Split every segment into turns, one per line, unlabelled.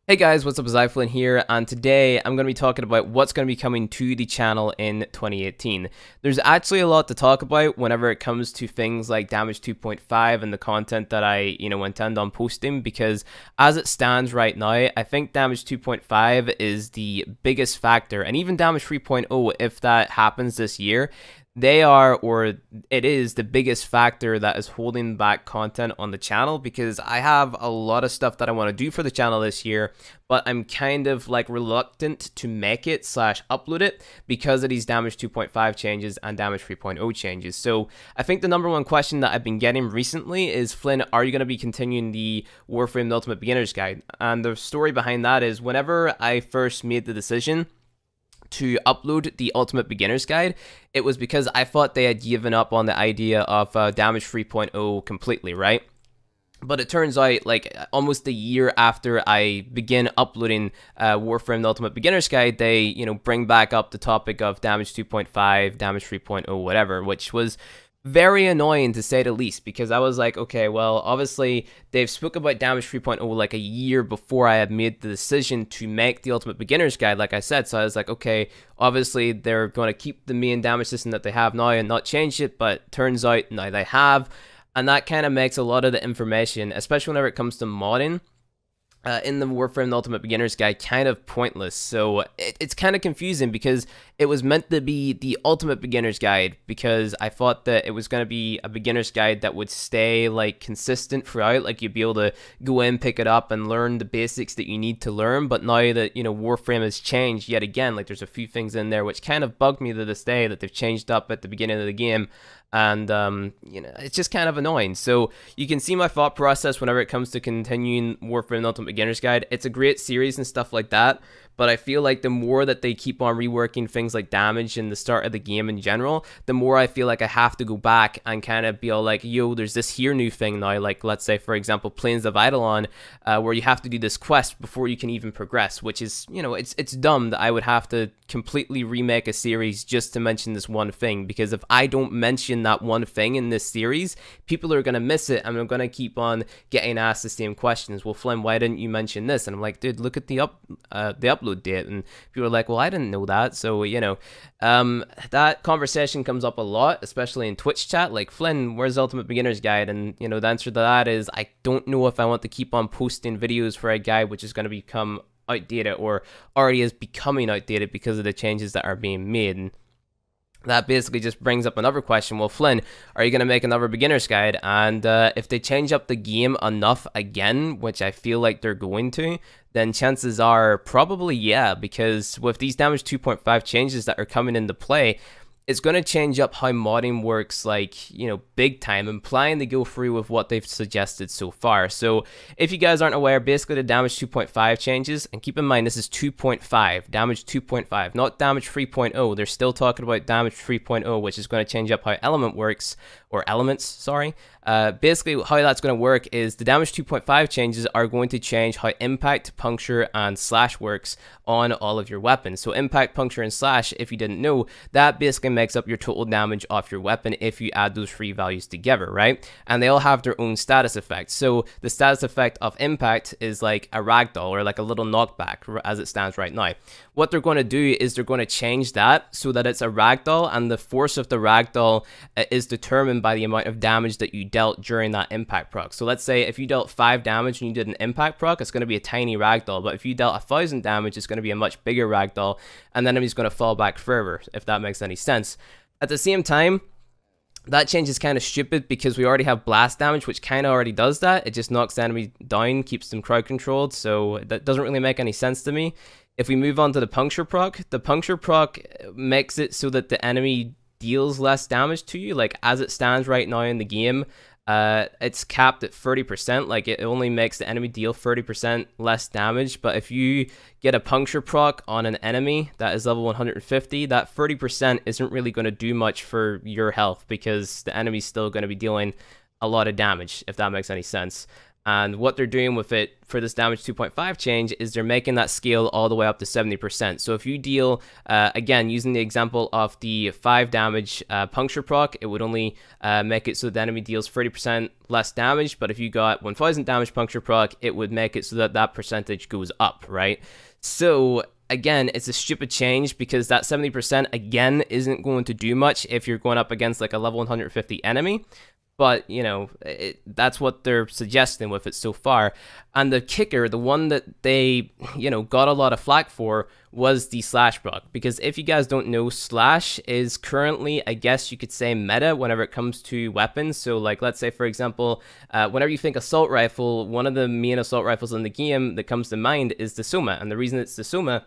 Hey guys, what's up? It's iFlynn here, and today I'm going to be talking about what's going to be coming to the channel in 2018. There's actually a lot to talk about whenever it comes to things like Damage 2.5 and the content that I, intend on posting, because as it stands right now, I think Damage 2.5 is the biggest factor, and even Damage 3.0, if that happens this year, they are, or it is, the biggest factor that is holding back content on the channel, because I have a lot of stuff that I want to do for the channel this year, but I'm kind of like reluctant to make it / upload it because of these Damage 2.5 changes and Damage 3.0 changes. So I think the number one question that I've been getting recently is, Flynn, are you going to be continuing the Warframe the Ultimate Beginner's Guide? And the story behind that is, whenever I first made the decision to upload the Ultimate Beginner's Guide, it was because I thought they had given up on the idea of Damage 3.0 completely, right? But it turns out, like, almost a year after I begin uploading Warframe the Ultimate Beginner's Guide, they, bring back up the topic of Damage 2.5, Damage 3.0, whatever, which was very annoying to say the least, because I was like, okay, well, obviously they've spoke about Damage 3.0 like a year before I had made the decision to make the Ultimate Beginner's Guide, like I said. So I was like, okay, obviously they're going to keep the main damage system that they have now and not change it, but turns out now they have, and that kind of makes a lot of the information, especially whenever it comes to modding, in the Warframe the Ultimate Beginner's Guide, kind of pointless. So it's kind of confusing, because it was meant to be the Ultimate Beginner's Guide, because I thought that it was going to be a beginner's guide that would stay like consistent throughout, like you'd be able to go in, pick it up, and learn the basics that you need to learn. But now that Warframe has changed yet again, like there's a few things in there which kind of bugged me to this day that they've changed up at the beginning of the game. And it's just kind of annoying. So you can see my thought process whenever it comes to continuing Warframe the Ultimate Beginner's Guide. It's a great series and stuff like that, but I feel like the more that they keep on reworking things like damage and the start of the game in general, the more I feel like I have to go back and kind of be all like, yo, there's this here new thing now, like let's say, for example, Plains of Eidolon, where you have to do this quest before you can even progress, which is, it's dumb that I would have to completely remake a series just to mention this one thing, because if I don't mention that one thing in this series, people are going to miss it, and I'm going to keep on getting asked the same questions. Well, Flynn, why didn't you mention this? And I'm like, dude, look at the upload date. And people are like, well, I didn't know that. So that conversation comes up a lot, especially in Twitch chat, like, Flynn, where's the Ultimate Beginner's Guide? And the answer to that is, I don't know if I want to keep on posting videos for a guide which is going to become outdated, or already is becoming outdated because of the changes that are being made. And that basically just brings up another question. Well, Flynn, are you going to make another beginner's guide? And if they change up the game enough again, which I feel like they're going to, then chances are probably yeah, because with these Damage 2.5 changes that are coming into play, it's going to change up how modding works, like, big time, implying they go through with what they've suggested so far. So if you guys aren't aware, basically the Damage 2.5 changes, and keep in mind this is 2.5, Damage 2.5, not Damage 3.0. They're still talking about Damage 3.0, which is going to change up how element works, or elements, sorry. Basically how that's going to work is the Damage 2.5 changes are going to change how impact, puncture, and slash works on all of your weapons. So impact, puncture, and slash, if you didn't know, that basically makes up your total damage off your weapon if you add those three values together, right? And they all have their own status effects. So the status effect of impact is like a ragdoll, or like a little knockback as it stands right now. What they're going to do is they're going to change that so that it's a ragdoll, and the force of the ragdoll is determined by the amount of damage that you dealt during that impact proc. So let's say if you dealt 5 damage and you did an impact proc, it's going to be a tiny ragdoll, but if you dealt 1,000 damage, it's going to be a much bigger ragdoll, and the enemy's going to fall back further, if that makes any sense. At the same time, that change is kind of stupid, because we already have blast damage, which kind of already does that. It just knocks the enemy down, keeps them crowd controlled, so that doesn't really make any sense to me. If we move on to the puncture proc makes it so that the enemy deals less damage to you. Like, as it stands right now in the game, it's capped at 30%. Like, it only makes the enemy deal 30% less damage. But if you get a puncture proc on an enemy that is level 150, that 30% isn't really going to do much for your health, because the enemy's still going to be dealing a lot of damage, if that makes any sense. And what they're doing with it for this damage 2.5 change is they're making that scale all the way up to 70%. So if you deal, again, using the example of the 5 damage puncture proc, it would only make it so the enemy deals 30% less damage. But if you got 1000 damage puncture proc, it would make it so that that percentage goes up, right? So again, it's a stupid change because that 70% again isn't going to do much if you're going up against like a level 150 enemy. But, you know, that's what they're suggesting with it so far. And the kicker, the one that they, you know, got a lot of flack for was the slash proc. Because if you guys don't know, slash is currently, I guess you could say, meta whenever it comes to weapons. So, like, let's say, for example, whenever you think assault rifle, one of the main assault rifles in the game that comes to mind is the Soma. And the reason it's the Soma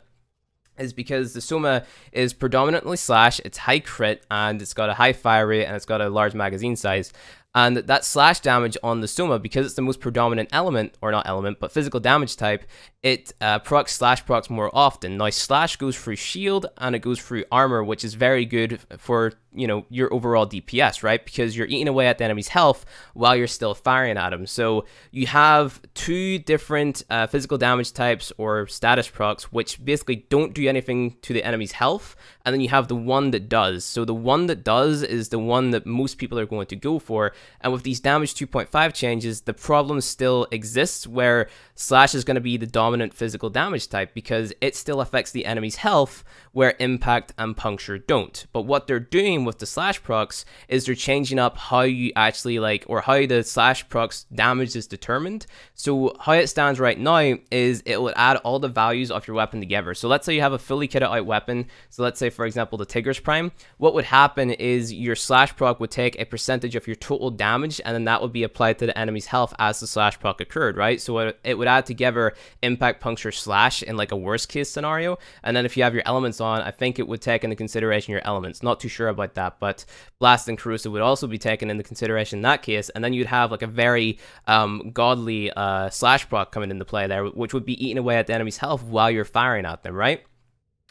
is because the Soma is predominantly slash, it's high crit, and it's got a high fire rate, and it's got a large magazine size. And that slash damage on the Soma, because it's the most predominant element, or not element, but physical damage type, it procs slash procs more often. Now, slash goes through shield, and it goes through armor, which is very good for, you know, your overall DPS, right? Because you're eating away at the enemy's health while you're still firing at them. So you have 2 different physical damage types or status procs, which basically don't do anything to the enemy's health, and then you have the one that does. So the one that does is the one that most people are going to go for. And with these damage 2.5 changes, the problem still exists where slash is going to be the dominant physical damage type because it still affects the enemy's health where impact and puncture don't. But what they're doing with the slash procs is they're changing up how you actually like, or how the slash procs damage is determined. So how it stands right now is it will add all the values of your weapon together. So let's say you have a fully kitted out weapon. So let's say, for example, the Tigris Prime. What would happen is your slash proc would take a percentage of your total damage, and then that would be applied to the enemy's health as the slash proc occurred, right? So it would add together impact, puncture, slash in like a worst case scenario. And then if you have your elements on, I think it would take into consideration your elements. Not too sure about that, but blast and corrosive would also be taken into consideration in that case. And then you'd have like a very godly slash proc coming into play there, which would be eating away at the enemy's health while you're firing at them, right?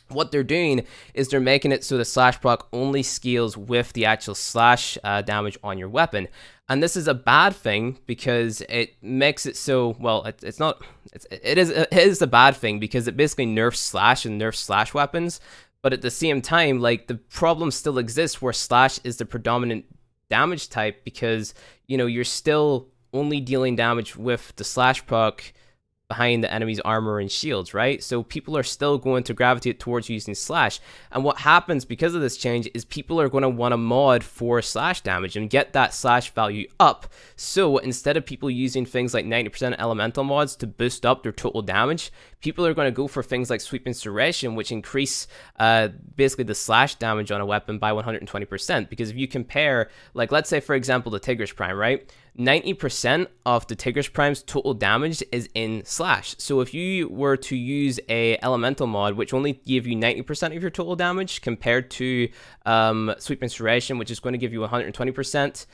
What they're doing is they're making it so the slash proc only scales with the actual slash damage on your weapon. And this is a bad thing because it makes it so, well, it is a bad thing because it basically nerfs slash and nerfs slash weapons. But at the same time, like, the problem still exists where slash is the predominant damage type because, you know, you're still only dealing damage with the slash proc behind the enemy's armor and shields, right? So people are still going to gravitate towards using slash. And what happens because of this change is people are going to want to mod for slash damage and get that slash value up. So instead of people using things like 90% elemental mods to boost up their total damage, people are going to go for things like sweep and serration, which increase basically the slash damage on a weapon by 120%. Because if you compare, like, let's say, for example, the Tigris Prime, right? 90% of the Tigris Prime's total damage is in slash. So if you were to use a elemental mod, which only give you 90% of your total damage compared to sweep and serration, which is going to give you 120%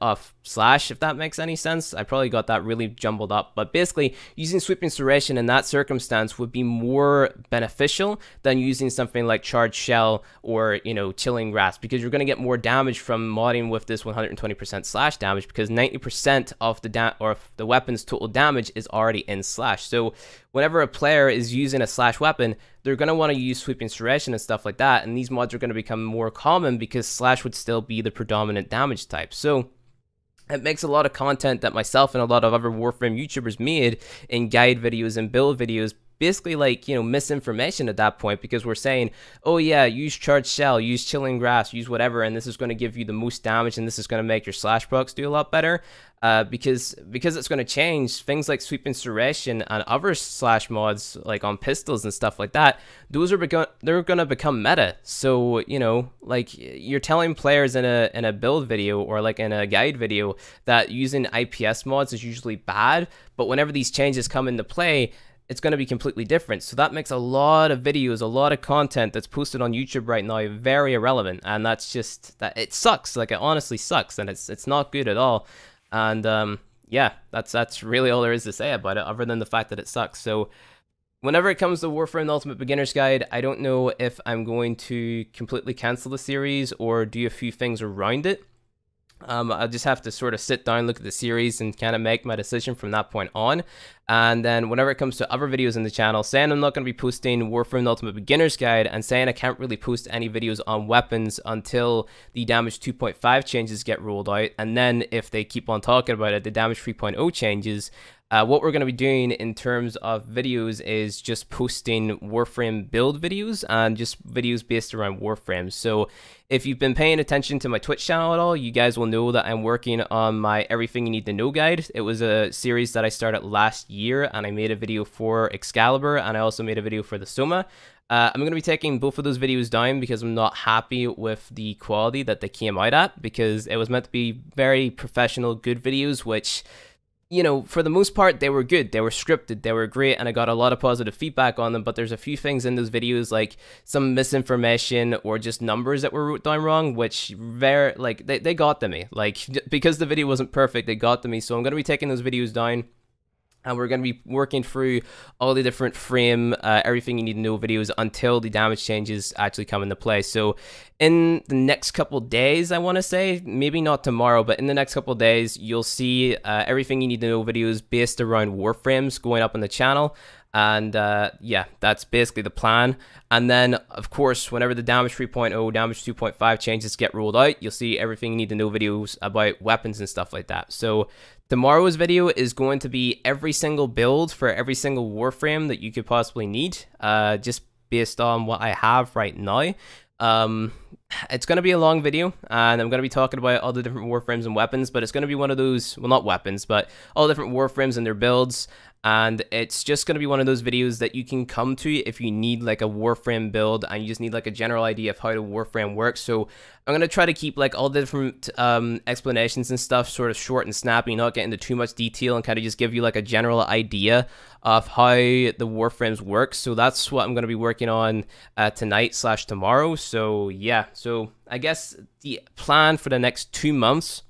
of slash, if that makes any sense. I probably got that really jumbled up, but basically using sweep and serration in that circumstance would be more beneficial than using something like charged shell or, you know, chilling grasp, because you're going to get more damage from modding with this 120% slash damage because 90% of the weapon's total damage is already in slash. So whenever a player is using a slash weapon, they're going to want to use sweep and serration and stuff like that, and these mods are going to become more common because slash would still be the predominant damage type. So it makes a lot of content that myself and a lot of other Warframe YouTubers made in guide videos and build videos basically, like, you know, misinformation at that point, because we're saying, oh yeah, use charged shell, use chilling grass, use whatever, and this is going to give you the most damage, and this is going to make your slash procs do a lot better. Because it's going to change things like sweep and serration and other slash mods like on pistols and stuff like that. Those are they're going to become meta. So, you know, like, you're telling players in a build video or like in a guide video that using IPS mods is usually bad, but whenever these changes come into play, it's going to be completely different. So that makes a lot of videos, a lot of content that's posted on YouTube right now very irrelevant, and that's just that. It sucks. Like, it honestly sucks, and it's not good at all. And yeah, that's really all there is to say about it, other than the fact that it sucks. So whenever it comes to Warframe the Ultimate Beginner's Guide, I don't know if I'm going to completely cancel the series or do a few things around it. I'll just have to sort of sit down, look at the series, and kind of make my decision from that point on. And then whenever it comes to other videos in the channel, saying I'm not going to be posting Warframe the Ultimate Beginner's Guide, and saying I can't really post any videos on weapons until the damage 2.5 changes get rolled out, and then if they keep on talking about it, the damage 3.0 changes. What we're going to be doing in terms of videos is just posting Warframe build videos and just videos based around Warframe. So if you've been paying attention to my Twitch channel at all, you guys will know that I'm working on my Everything You Need to Know guide. It was a series that I started last year, and I made a video for Excalibur, and I also made a video for the Soma. I'm going to be taking both of those videos down because I'm not happy with the quality that they came out at, because it was meant to be very professional, good videos, which, you know, for the most part, they were good. They were scripted. They were great, and I got a lot of positive feedback on them, but there's a few things in those videos, like some misinformation or just numbers that were wrote down wrong, which they got to me. Like, because the video wasn't perfect, they got to me. So I'm going to be taking those videos down, and we're going to be working through all the different frame, everything you need to know videos until the damage changes actually come into play. So in the next couple days, I want to say, maybe not tomorrow, but in the next couple days, you'll see everything you need to know videos based around Warframes going up on the channel. And yeah, that's basically the plan. And then, of course, whenever the damage 3.0, damage 2.5 changes get rolled out, you'll see everything you need to know videos about weapons and stuff like that. So tomorrow's video is going to be every single build for every single Warframe that you could possibly need, just based on what I have right now. It's going to be a long video, and I'm going to be talking about all the different Warframes and weapons, but it's going to be one of those, well, not weapons, but all the different Warframes and their builds. And it's just going to be one of those videos that you can come to if you need like a Warframe build and you just need like a general idea of how the Warframe works. So I'm going to try to keep like all the different explanations and stuff sort of short and snappy, not get into too much detail, and kind of just give you like a general idea of how the Warframes work. So that's what I'm going to be working on tonight/tomorrow. So yeah, so I guess the plan for the next 2 months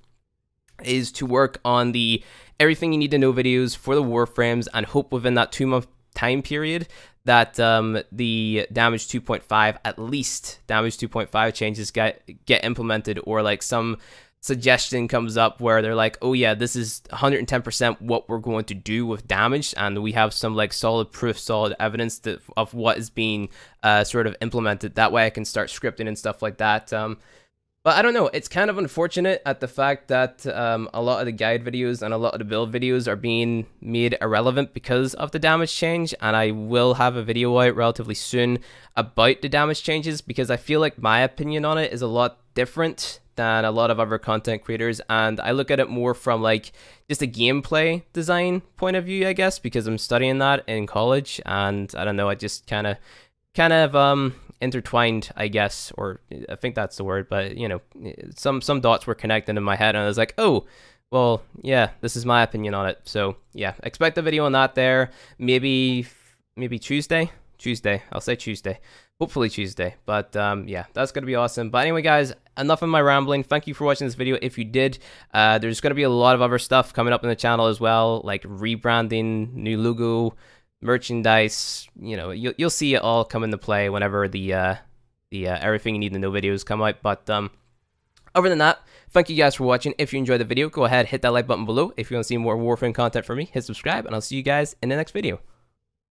is to work on the everything you need to know videos for the Warframes, and hope within that 2-month time period that the damage 2.5, at least damage 2.5 changes get implemented, or like some suggestion comes up where they're like, oh yeah, this is 110% what we're going to do with damage, and we have some like solid proof, solid evidence of what is being sort of implemented. That way I can start scripting and stuff like that. But I don't know, it's kind of unfortunate at the fact that a lot of the guide videos and a lot of the build videos are being made irrelevant because of the damage change, and I will have a video out relatively soon about the damage changes, because I feel like my opinion on it is a lot different than a lot of other content creators, and I look at it more from like just a gameplay design point of view, I guess, because I'm studying that in college, and I don't know, I just kind of intertwined, I guess, or I think that's the word, but you know, some dots were connected in my head, and I was like, oh, well, yeah, this is my opinion on it. So yeah, expect a video on that there, maybe Tuesday, I'll say Tuesday, hopefully Tuesday, but yeah, that's gonna be awesome. But anyway, guys, enough of my rambling. Thank you for watching this video. If you did, there's gonna be a lot of other stuff coming up in the channel as well, like rebranding, new logo, merchandise. You know, you'll see it all come into play whenever the everything you need to know videos come out. But other than that, thank you guys for watching. If you enjoyed the video, go ahead, hit that like button below. If you want to see more Warframe content from me, hit subscribe, and I'll see you guys in the next video.